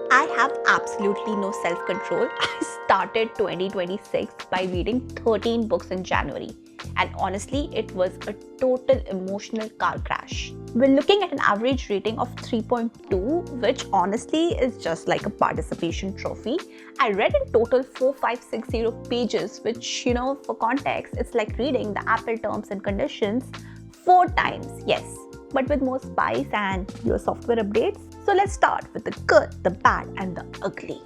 I have absolutely no self-control. I started 2026 by reading 13 books in January, and honestly, it was a total emotional car crash. We're looking at an average rating of 3.2, which honestly is just like a participation trophy. I read in total 4560 pages, which, for context, it's like reading the Apple terms and conditions 4 times, yes, but with more spice and fewer software updates. So let's start with the good, the bad, and the ugly.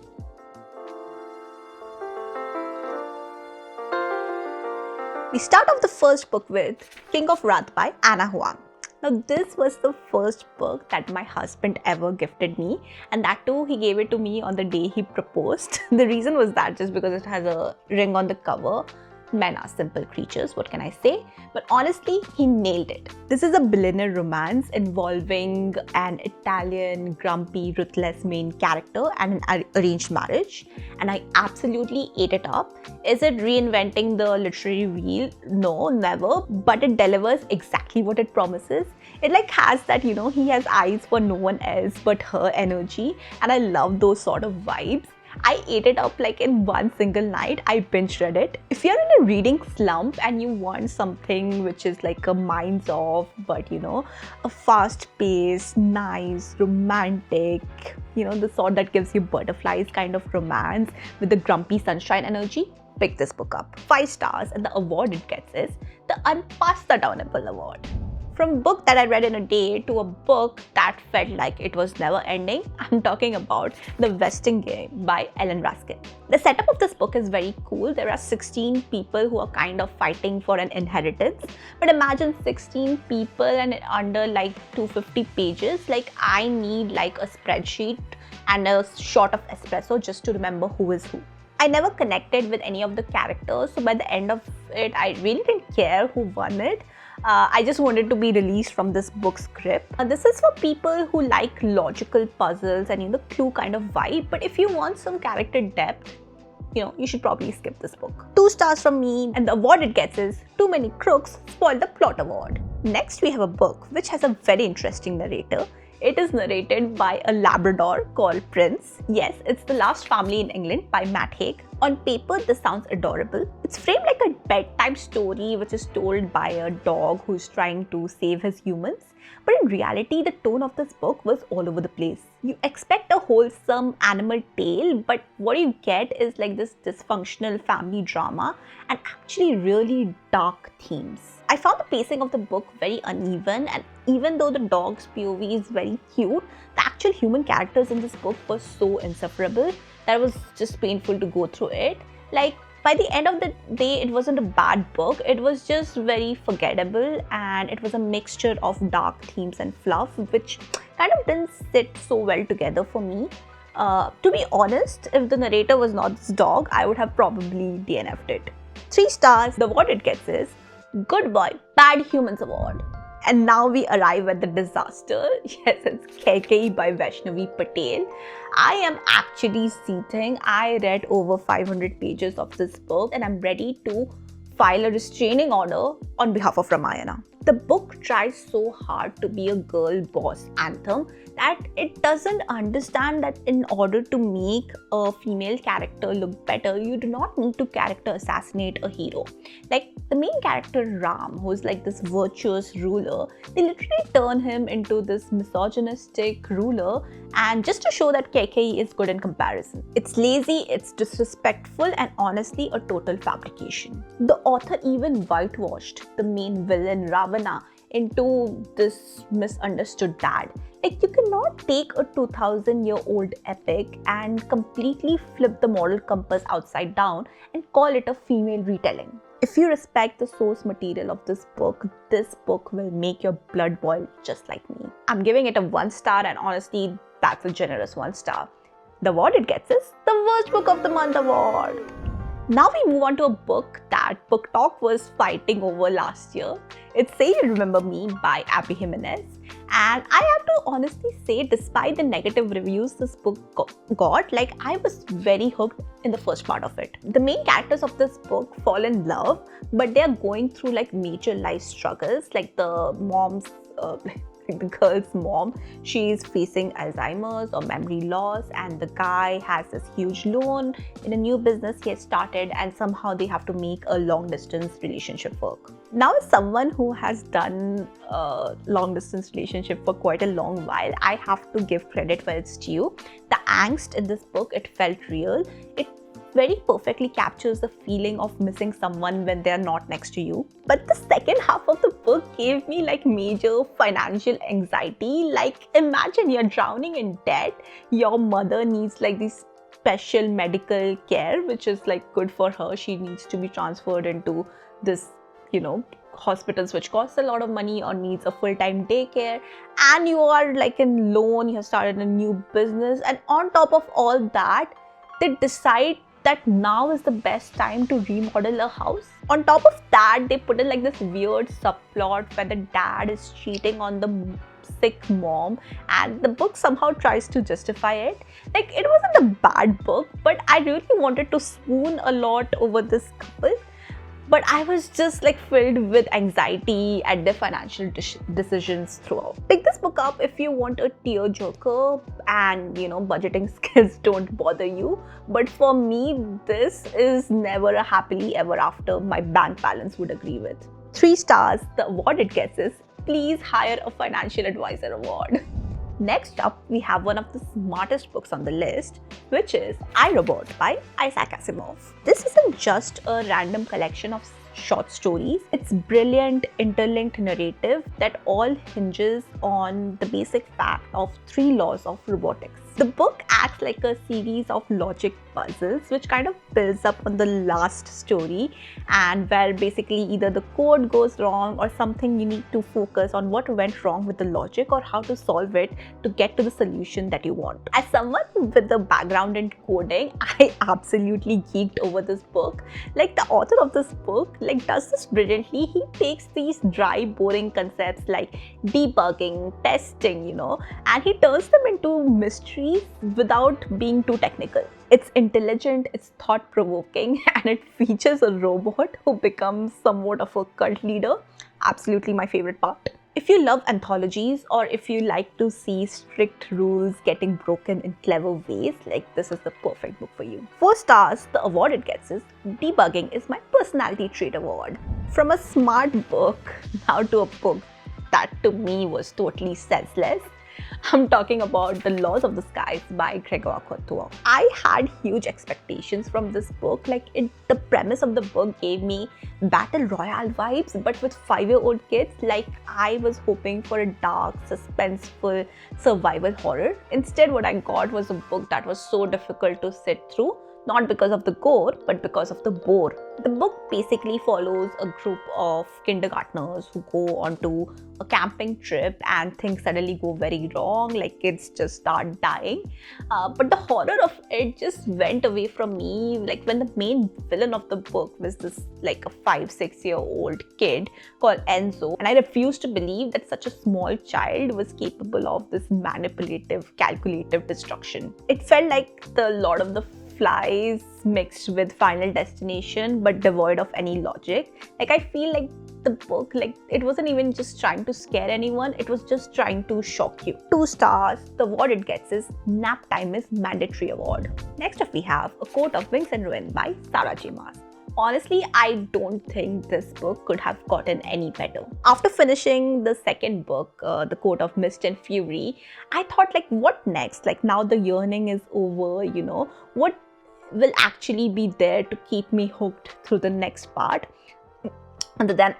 We start off the first book with King of Wrath by Anna Huang. Now, this was the first book that my husband ever gifted me, and that too, he gave it to me on the day he proposed. The reason was that just because it has a ring on the cover. Men are simple creatures, what can I say? But honestly, he nailed it. This is a billionaire romance involving an Italian, grumpy, ruthless main character and an arranged marriage. And I absolutely ate it up. Is it reinventing the literary wheel? No, never. But it delivers exactly what it promises. It has that, he has eyes for no one else but her energy. And I love those sort of vibes. I ate it up in one single night. I binge read it. If you're in a reading slump and you want something which is like a minds off, but a fast-paced, nice, romantic, the sort that gives you butterflies kind of romance with the grumpy sunshine energy, pick this book up. 5 stars, and the award it gets is the Unpassable Award. From a book that I read in a day to a book that felt like it was never ending, I'm talking about The Vesting Game by Ellen Raskin. The setup of this book is very cool. There are 16 people who are kind of fighting for an inheritance. But imagine 16 people and under 250 pages. I need a spreadsheet and a shot of espresso just to remember who is who. I never connected with any of the characters, so by the end of it, I really didn't care who won it. I just wanted to be released from this book script. This is for people who like logical puzzles and clue kind of vibe, but if you want some character depth, you should probably skip this book. 2 stars from me, and the award it gets is Too Many Crooks Spoil the Plot Award. Next, we have a book which has a very interesting narrator. It is narrated by a Labrador called Prince. Yes, it's The Last Family in England by Matt Haig. On paper, this sounds adorable. It's framed like a bedtime story which is told by a dog who's trying to save his humans. But in reality, the tone of this book was all over the place. You expect a wholesome animal tale, but what you get is this dysfunctional family drama and actually really dark themes. I found the pacing of the book very uneven, and even though the dog's POV is very cute, the actual human characters in this book were so insufferable that it was just painful to go through it. By the end of the day, it wasn't a bad book. It was just very forgettable, and it was a mixture of dark themes and fluff, which kind of didn't sit so well together for me. To be honest, if the narrator was not this dog, I would have probably DNF'd it. 3 stars. The award it gets is Good Boy, Bad Humans Award. And now we arrive at the disaster. Yes, it's KK by Vaishnavi Patel. I am actually seething. I read over 500 pages of this book and I'm ready to file a restraining order on behalf of Ramayana. The book tries so hard to be a girl boss anthem that it doesn't understand that in order to make a female character look better, you do not need to character assassinate a hero. The main character Ram, who's this virtuous ruler, they literally turn him into this misogynistic ruler, and just to show that KK is good in comparison. It's lazy, it's disrespectful, and honestly a total fabrication. The author even whitewashed the main villain Ravana into this misunderstood dad. You cannot take a 2000-year-old epic and completely flip the moral compass upside down and call it a female retelling. If you respect the source material of this book will make your blood boil just like me. I'm giving it a 1 star, and honestly, that's a generous 1 star. The award it gets is the Worst Book of the Month award. Now we move on to a book that Book Talk was fighting over last year. It's Say You Remember Me by Abby Jimenez. And I have to honestly say, despite the negative reviews this book got, I was very hooked in the first part of it. The main characters of this book fall in love, but they are going through major life struggles. The mom's like the girl's mom, she's facing Alzheimer's or memory loss, and the guy has this huge loan in a new business he has started, and somehow they have to make a long distance relationship work. Now, as someone who has done a long distance relationship for quite a long while, I have to give credit where it's due. The angst in this book, it felt real. It very perfectly captures the feeling of missing someone when they're not next to you. But the second half of the book gave me like major financial anxiety. Like, imagine you're drowning in debt, your mother needs like this special medical care, which is like good for her. She needs to be transferred into this, hospitals which costs a lot of money, or needs a full-time daycare, and you are like in loan, you have started a new business, and on top of all that, they decide that now is the best time to remodel a house. On top of that, they put in like this weird subplot where the dad is cheating on the sick mom, and the book somehow tries to justify it. Like, it wasn't a bad book, but I really wanted to swoon a lot over this couple. But I was just like filled with anxiety at their financial decisions throughout. Pick this book up if you want a tearjerker and budgeting skills don't bother you. But for me, this is never a happily ever after my bank balance would agree with. 3 stars. The award it gets is please hire a financial advisor award. Next up, we have one of the smartest books on the list, which is I, Robot by Isaac Asimov. This isn't just a random collection of short stories. It's brilliant interlinked narrative that all hinges on the basic fact of 3 laws of robotics. The book acts like a series of logic puzzles which kind of builds up on the last story, and where basically either the code goes wrong or something, you need to focus on what went wrong with the logic or how to solve it to get to the solution that you want. As someone with a background in coding, I absolutely geeked over this book. Like, the author of this book does this brilliantly. He takes these dry, boring concepts like debugging, testing, and he turns them into mysteries without being too technical. It's intelligent, it's thought-provoking, and it features a robot who becomes somewhat of a cult leader. Absolutely my favorite part. If you love anthologies, or if you like to see strict rules getting broken in clever ways, this is the perfect book for you. 4 stars. The award it gets is debugging is my personality trait award. From a smart book now to a book that to me was totally senseless. I'm talking about The Laws of the Skies by Gregor Couture. I had huge expectations from this book. The premise of the book gave me Battle Royale vibes, but with 5-year-old kids. I was hoping for a dark, suspenseful survival horror. Instead, what I got was a book that was so difficult to sit through. Not because of the gore, but because of the bore. The book basically follows a group of kindergartners who go onto a camping trip and things suddenly go very wrong, kids just start dying. But the horror of it just went away from me, when the main villain of the book was this a 5-6-year-old kid called Enzo, and I refused to believe that such a small child was capable of this manipulative, calculative destruction. It felt like the Lord of the Flies mixed with Final Destination, but devoid of any logic. I feel like the book, it wasn't even just trying to scare anyone, it was just trying to shock you. 2 stars. The award it gets is Nap Time is Mandatory award. Next up, we have A Court of Wings and Ruin by Sarah J. Maas. Honestly, I don't think this book could have gotten any better. After finishing the second book, The Court of Mist and Fury, I thought, what next? Now the yearning is over, what will actually be there to keep me hooked through the next part, other than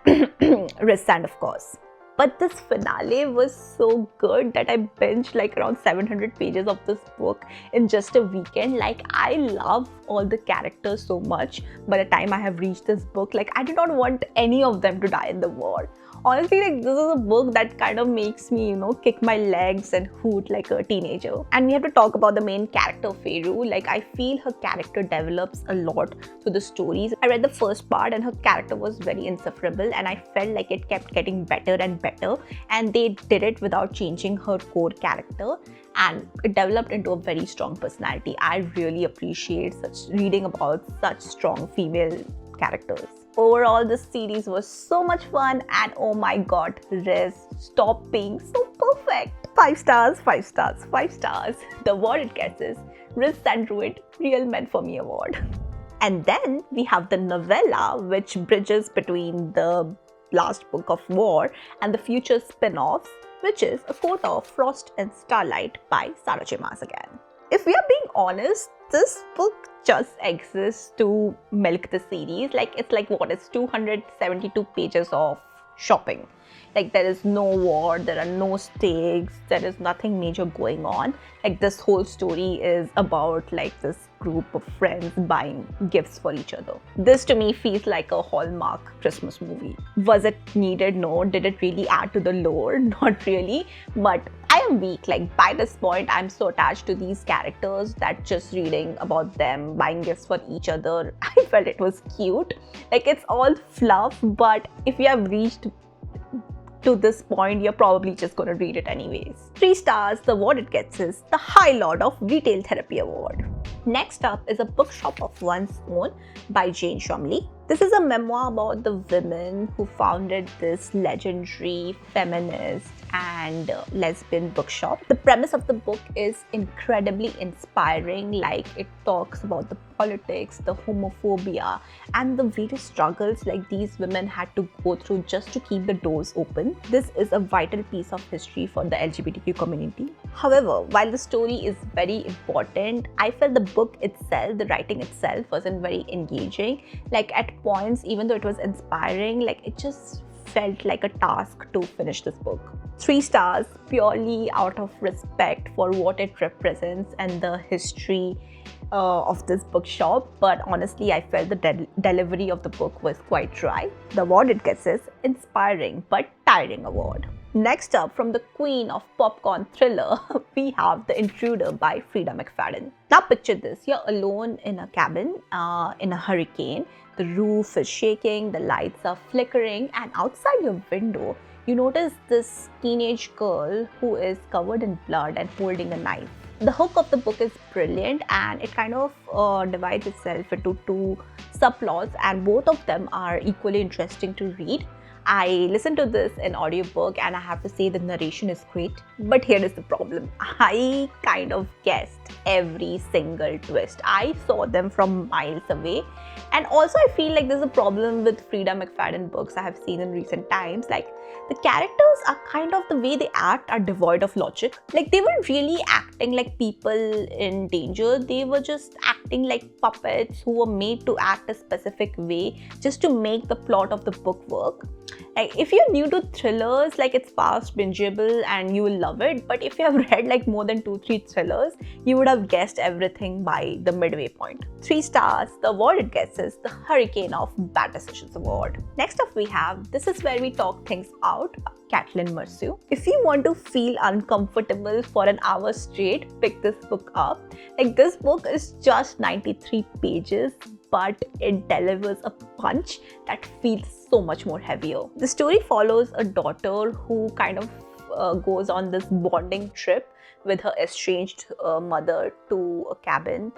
Rhysand, of course. But this finale was so good that I binged around 700 pages of this book in just a weekend. I love all the characters so much. By the time I have reached this book, I did not want any of them to die in the war. Honestly, this is a book that kind of makes me, kick my legs and hoot like a teenager. And we have to talk about the main character, Feyru. I feel her character develops a lot through the stories. I read the first part and her character was very insufferable, and I felt like it kept getting better and better. And they did it without changing her core character, and it developed into a very strong personality. I really appreciate reading about such strong female characters. Overall, this series was so much fun, and oh my god, Riz, stop being so perfect. 5 stars, 5 stars, 5 stars. The award it gets is Rhysand Druid Real Men For Me Award. And then we have the novella, which bridges between the last book of War and the future spin-offs, which is A Court of Frost and Starlight by Sarah J. Maas again. If we are being honest, this book just exists to milk the series. Like, it's like, what, it's 272 pages of shopping. Like, there is no war, there are no stakes, there is nothing major going on. Like, this whole story is about like this group of friends buying gifts for each other. This to me feels like a Hallmark Christmas movie. Was it needed? No. Did it really add to the lore? Not really. But I am weak. Like, by this point, I'm so attached to these characters that just reading about them buying gifts for each other, I felt it was cute. Like, it's all fluff, but if you have reached to this point, you're probably just gonna read it anyways. 3 stars, the award it gets is the High Lord of Retail Therapy Award. Next up is A Bookshop of One's Own by Jane Shumley. This is a memoir about the women who founded this legendary feminist and lesbian bookshop. The premise of the book is incredibly inspiring. Like, it talks about the politics, the homophobia, and the various struggles like these women had to go through just to keep the doors open. This is a vital piece of history for the LGBTQ community. However, while the story is very important, I felt the book itself, the writing itself, wasn't very engaging. Like, at points, even though it was inspiring, like, it just felt like a task to finish this book. 3 stars, purely out of respect for what it represents and the history of this bookshop. But honestly, I felt the delivery of the book was quite dry. The award it gets is Inspiring but Tiring Award. Next up, from the queen of popcorn thriller, we have The Intruder by Frida McFadden. Now picture this, you're alone in a cabin in a hurricane. The roof is shaking, the lights are flickering, and outside your window, you notice this teenage girl who is covered in blood and holding a knife. The hook of the book is brilliant, and it kind of divides itself into 2 subplots, and both of them are equally interesting to read. I listened to this in audiobook, and I have to say the narration is great. But here is the problem. I kind of guessed every single twist. I saw them from miles away. And also, I feel like there's a problem with Frida McFadden books I have seen in recent times. Like, the characters are kind of, the way they act are devoid of logic. Like, they weren't really acting like people in danger. They were just acting like puppets who were made to act a specific way just to make the plot of the book work. Like, if you're new to thrillers, like, it's fast bingeable and you will love it. But if you have read like more than 2-3 thrillers, you would have guessed everything by the midway point. 3 stars, the award it gets is the Hurricane of Bad Decisions Award. Next up we have This Is Where We Talk Things Out, Caitlin Mercier. If you want to feel uncomfortable for an hour straight, pick this book up. Like, this book is just 93 pages, but it delivers a punch that feels so much more heavier. The story follows a daughter who kind of goes on this bonding trip with her estranged mother to a cabin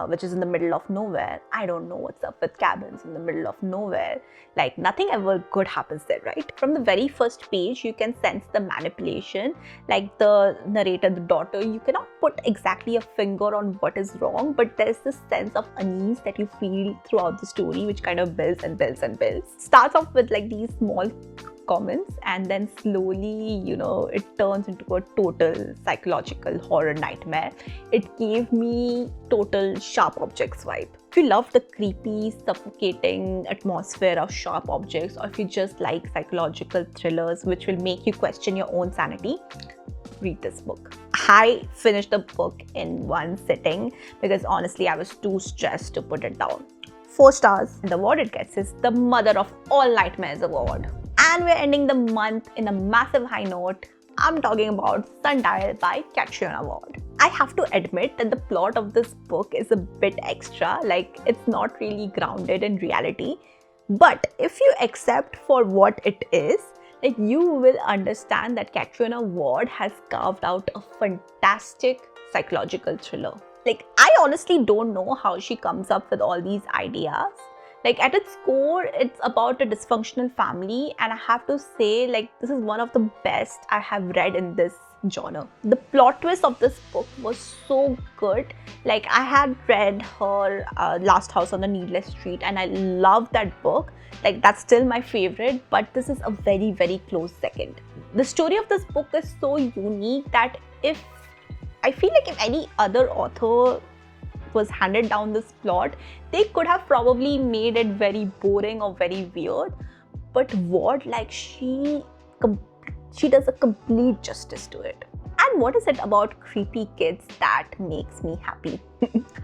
which is in the middle of nowhere. I don't know what's up with cabins in the middle of nowhere. Like, nothing ever good happens there, right? From the very first page, you can sense the manipulation. Like, the narrator, the daughter, you cannot put exactly a finger on what is wrong, but there's this sense of unease that you feel throughout the story, which kind of builds and builds and builds. Starts off with like these small comments, and then slowly, it turns into a total psychological horror nightmare. It gave me total Sharp Objects vibe. If you love the creepy, suffocating atmosphere of sharp objects, or if you just like psychological thrillers which will make you question your own sanity, read this book. I finished the book in one sitting because honestly I was too stressed to put it down. 4 stars. The award it gets is the Mother of All Nightmares Award. And we're ending the month in a massive high note. I'm talking about Sundial by Catriona Ward. I have to admit that the plot of this book is a bit extra, like it's not really grounded in reality. But if you accept for what it is, like, you will understand that Catriona Ward has carved out a fantastic psychological thriller. Like, I honestly don't know how she comes up with all these ideas. Like at its core, it's about a dysfunctional family, and I have to say, like, this is one of the best I have read in this genre. The plot twist of this book was so good. Like, I had read her Last House on the Needless Street, and I love that book. Like, that's still my favorite, but this is a very, very close second. The story of this book is so unique that if I feel like if any other author was handed down this plot, they could have probably made it very boring or very weird. But what, like, she does a complete justice to it. And what is it about creepy kids that makes me happy?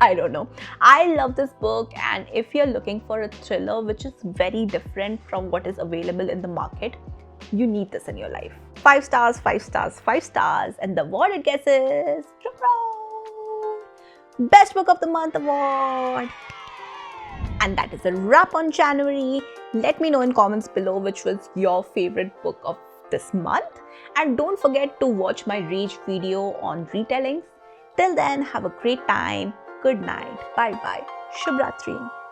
I don't know. I love this book, and if you're looking for a thriller which is very different from what is available in the market, you need this in your life. 5 stars, 5 stars, 5 stars, and the award it gets is Best Book of the Month award. And that is a wrap on January. Let me know in comments below which was your favorite book of this month, and don't forget to watch my Rage video on retellings. Till then, have a great time. Good night. Bye bye. Shubh Ratri.